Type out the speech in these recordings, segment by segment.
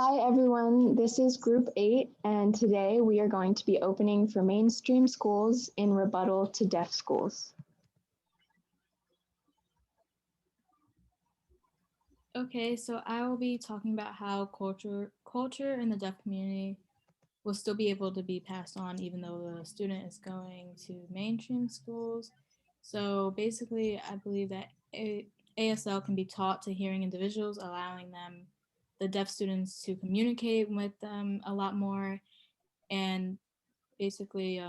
Hi everyone, this is Group 8, and today we are going to be opening for mainstream schools in rebuttal to deaf schools. Okay, so I will be talking about how culture in the deaf community will still be able to be passed on even though the student is going to mainstream schools. So basically, I believe that ASL can be taught to hearing individuals, allowing the deaf students, to communicate with them a lot more, and basically,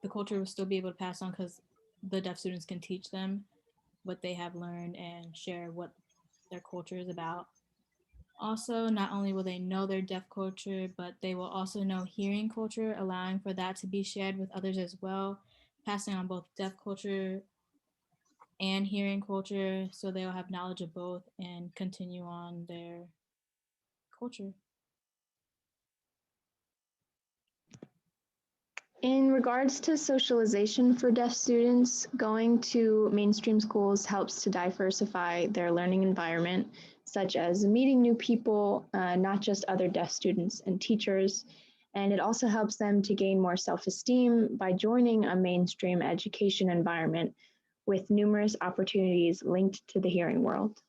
the culture will still be able to pass on because the deaf students can teach them what they have learned and share what their culture is about. Also, not only will they know their deaf culture, but they will also know hearing culture, allowing for that to be shared with others as well, passing on both deaf culture and hearing culture so they'll have knowledge of both and continue on their culture. In regards to socialization for deaf students, going to mainstream schools helps to diversify their learning environment, such as meeting new people, not just other deaf students and teachers. And it also helps them to gain more self-esteem by joining a mainstream education environment with numerous opportunities linked to the hearing world.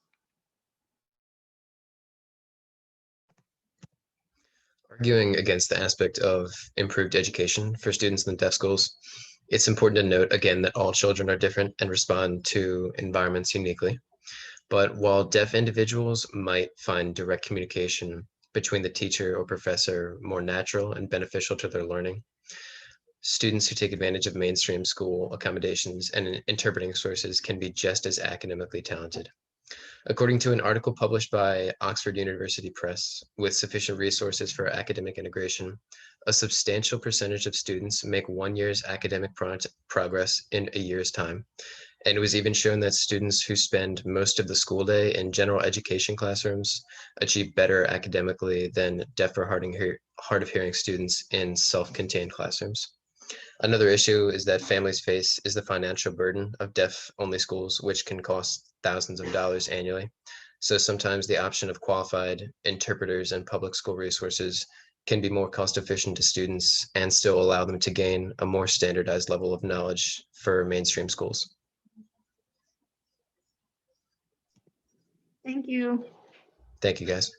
Arguing against the aspect of improved education for students in the deaf schools, it's important to note again that all children are different and respond to environments uniquely. But while deaf individuals might find direct communication between the teacher or professor more natural and beneficial to their learning, students who take advantage of mainstream school accommodations and interpreting sources can be just as academically talented. According to an article published by Oxford University Press, with sufficient resources for academic integration, a substantial percentage of students make 1 year's academic progress in a year's time. And it was even shown that students who spend most of the school day in general education classrooms achieve better academically than deaf or hard of hearing students in self-contained classrooms. Another issue is that families face is the financial burden of deaf-only schools, which can cost thousands of dollars annually. So sometimes the option of qualified interpreters and public school resources can be more cost efficient to students and still allow them to gain a more standardized level of knowledge for mainstream schools. Thank you. Thank you, guys.